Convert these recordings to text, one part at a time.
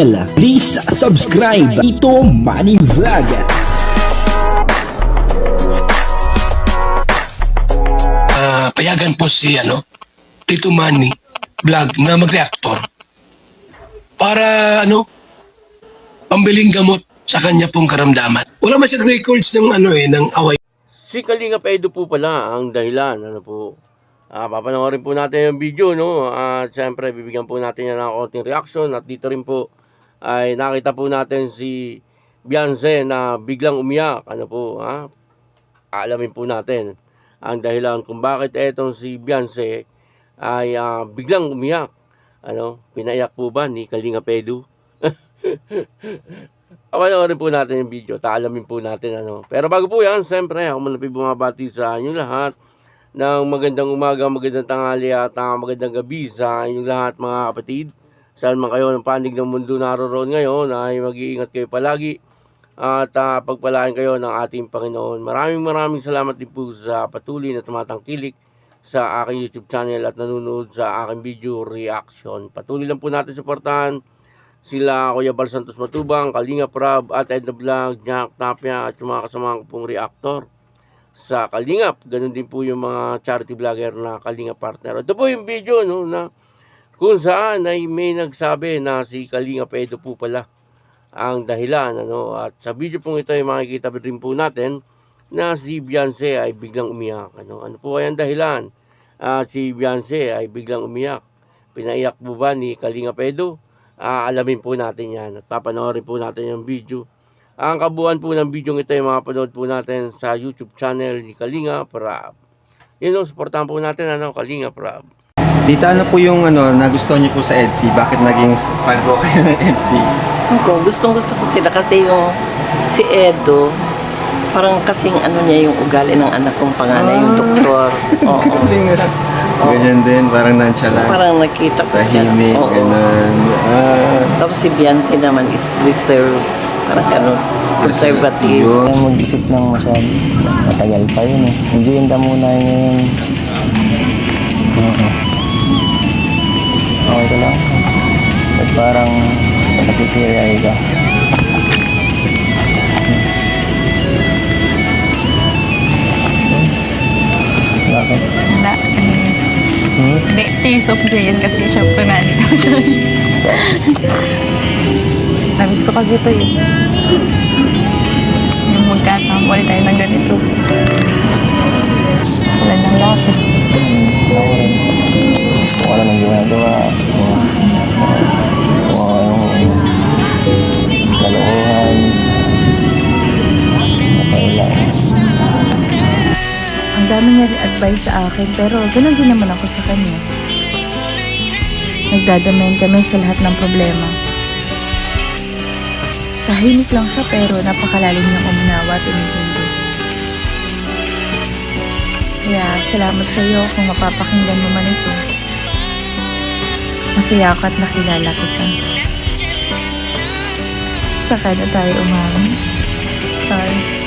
Please subscribe Ito Money Vlog. Payagan po si Tito Manny Vlog na mag-reactor para pambiling gamot sa kanya pong karamdaman. Wala man siyang records ng ng away. Si Kalingap Edo po pala ang dahilan. Papanoorin po natin yung video, no? At syempre, bibigyan po natin yan ng konting reaction. At dito rin po ay nakita po natin si Beyonce na biglang umiyak. Alamin po natin ang dahilan kung bakit etong si Beyonce ay biglang umiyak. Pinaiyak po ba ni Kalingap Edo? Papanoorin po natin yung video, alamin po natin Pero bago po yan, siyempre, ako muna bumabati sa inyong lahat ng magandang umaga, magandang tanghali at magandang gabi sa inyong lahat mga kapatid. Saan man kayo ng panig ng mundo naroon ngayon ay mag-iingat kayo palagi at pagpalain kayo ng ating Panginoon. Maraming salamat din po sa patuloy na tumatangkilik sa aking YouTube channel at nanonood sa aking video reaction. Patuloy lang po natin suportahan sila Kuya Bal Santos Matubang, Kalingap Rab at Edna Vlog, Jack Tapia at yung mga kasama ko pong reactor sa Kalingap. Ganun din po yung mga charity vlogger na Kalingap partner. Ito po yung video na kung saan ay may nagsabi na si Kalingap Edo po pala ang dahilan. At sa video pong ito ay makikita rin po natin na si Beyonce ay biglang umiyak. Ano po ay ang dahilan? Si Beyonce ay biglang umiyak. Pinaiyak po ba ni Kalingap Edo? Alamin po natin yan at papanoorin po natin yung video. Ang kabuuan po ng video ito ay mapanood po natin sa YouTube channel ni Kalingap Rab. Supportahan po natin Kalingap Rab. Tita, ano po yung nagustuhan niyo po sa EDSI? Bakit naging fan po kayo ng EDSI? Gustong gusto ko sila kasi yung si Edo, parang kasing niya yung ugali ng anak kong panganay, yung doktor. Oo. Ganyan din, parang nonchalant. Parang nakita ko siya. Tahimik, ganun. Tapos si Beyonce naman is reserved. Parang conservative. Kaya mag-isip lang masyado. Matagal pa yun eh. Enjoyin ka muna yun. Okay ka lang. At parang nakikiriyay ka. Bakit? Wala. Hindi, tears of joy yan kasi syempre nandito. Namiss ko kasi ito eh. Yung magkasama ulit tayo ng ganito. Wala nang lapis. Ako rin. Kung ano nang ginagawa. Kung anong lalokohan. Okay lang. Ang dami niya rin advice sa akin pero ganun din naman ako sa kanya. Nagdadamayan kami sa lahat ng problema. Tahimik lang siya pero napakalalim niyang umunawa at umintindi. Kaya salamat sa iyo kung mapapakinggan mo man ito. Masaya ako at nakilala kita. Saka na tayo umami. Sorry.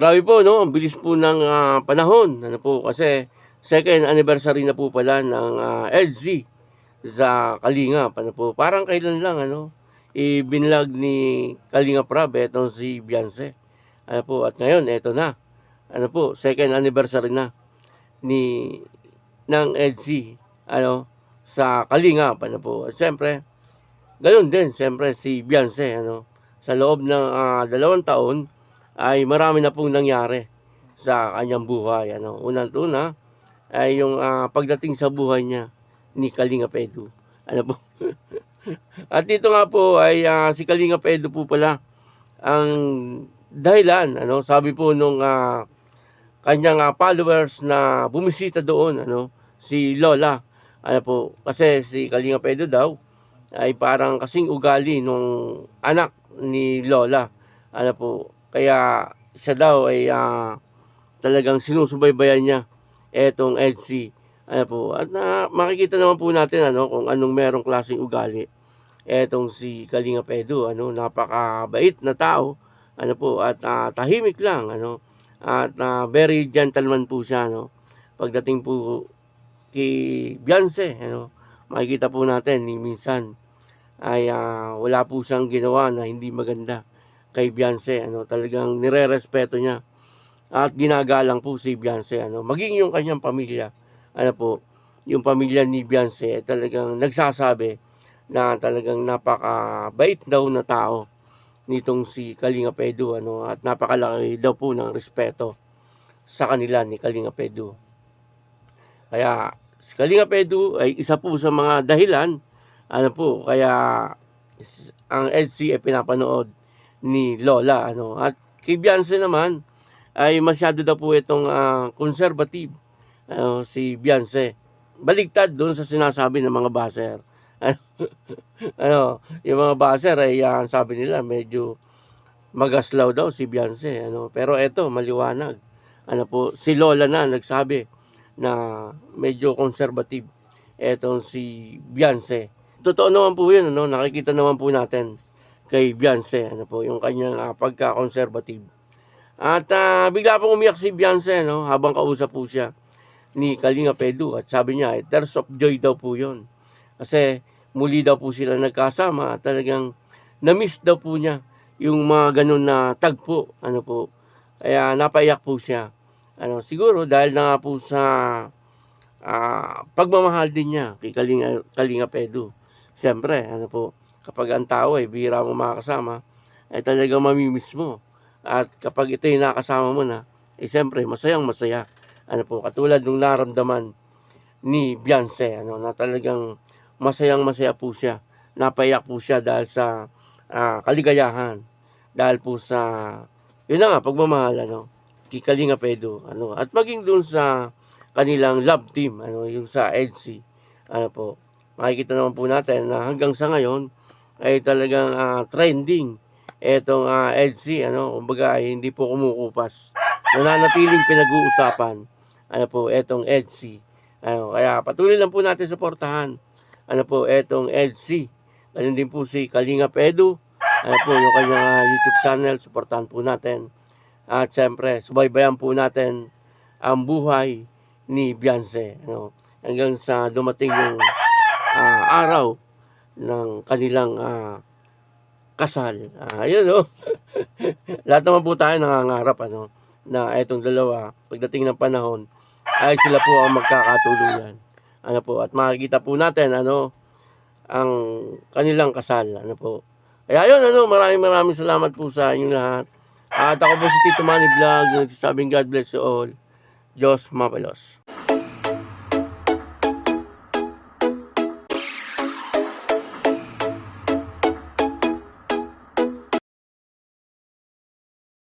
Grabe po, no? Ang bilis po ng panahon. Ano po, kasi second anniversary na po pala ng EDSI sa Kalingap. Ano po, parang kailan lang, ano, ibinlag ni Kalingap Rab, etong si Beyonce. Ano po, at ngayon, eto na. Ano po, second anniversary na ng EDSI, ano, sa Kalingap. Ano po, at siyempre, ganoon din, siyempre, si Beyonce, ano, sa loob ng 2 taon, ay marami na pong nangyari sa kanyang buhay. Ano, unang-una ay yung pagdating sa buhay niya ni Kalingap Edu. Ano po? At dito nga po ay si Kalingap Edu po pala ang dahilan, ano, sabi po nung kanyang followers na bumisita doon, ano, si Lola. Ano po, kasi si Kalingap Edu daw ay parang kasing ugali nung anak ni Lola. Ano po, kaya siya daw ay talagang sinusubaybayan niya etong EDSI. Ano po, at makikita naman po natin, ano, kung anong merong klaseng ugali etong si Kalingap Edu. Ano, napakabait na tao, ano po, at tahimik lang, ano, at very gentleman po siya, no. Pagdating po kay Beyonce, ano, makikita po natin ni minsan ay wala po siyang ginawa na hindi maganda kay Beyonce. Ano, talagang nirerespeto niya at ginagalang po si Beyonce, ano, maging yung kanyang pamilya. Ano po, yung pamilya ni Beyonce talagang nagsasabi na talagang napakabait daw na tao nitong si Kalingap Edu, ano, at napakalaki daw po ng respeto sa kanila ni Kalingap Edu. Kaya si Kalingap Edu ay isa po sa mga dahilan, ano po, kaya ang EDSI ay pinapanood ni Lola, ano. At kay Beyonce naman ay masyado daw po itong conservative, si Beyonce. Baligtad doon sa sinasabi ng mga baser. Ano, yung mga baser ay sabi nila medyo magaslaw daw si Beyonce, ano. Pero eto, maliwanag. Ano po, si Lola na nagsabi na medyo conservative etong si Beyonce. Totoo naman po yun, ano, nakikita naman po natin kay Beyonce, ano po, yung kanyang pagka-conservative. At bigla pong umiyak si Beyonce, no, habang kausap po siya ni Kalingap Edu. At sabi niya, tears of joy daw po yun. Kasi muli daw po sila nagkasama at talagang na-miss daw po niya yung mga ganun na tagpo, ano po. Kaya napaiyak po siya. Ano, siguro dahil na nga po sa pagmamahal din niya kay Kalingap Edu. Siyempre, ano po, kapag ang tao ay bihira mo makakasama, ay talagang mamimiss mo. At kapag ito yung nakasama mo na, siyempre, masayang masaya. Ano po, katulad nung naramdaman ni Beyonce, ano, na talagang masayang masaya po siya. Napaiyak po siya dahil sa kaligayahan. Dahil po sa, yun na nga, pagmamahal, ano, kay Kalingap Edu, ano, at maging dun sa kanilang love team, ano, yung sa EDSI, ano po, makikita naman po natin na hanggang sa ngayon ay talagang trending etong EDSI, ano, kumbaga ay hindi po kumukupas. Nananatiling pinag-uusapan, ano po, etong EDSI. Ano, kaya patuloy lang po natin suportahan, ano po, etong EDSI. Ganun din po si Kalingap Edu, ano po, yung kanyang YouTube channel, suportahan po natin. At siyempre, subaybayan po natin ang buhay ni Beyonce, ano, hanggang sa dumating yung araw ng kanilang kasal. Ayun, no? Lahat naman po tayo nangangarap, ano, na etong dalawa, pagdating ng panahon, ay sila po ang magkakatuluyan. Ano po, at makikita po natin, ano, ang kanilang kasal, ano po. Kaya yun, ano, maraming salamat po sa inyong lahat. At ako po si Tito Manny Vlog, nagsasabing God bless you all. Diyos mapalos.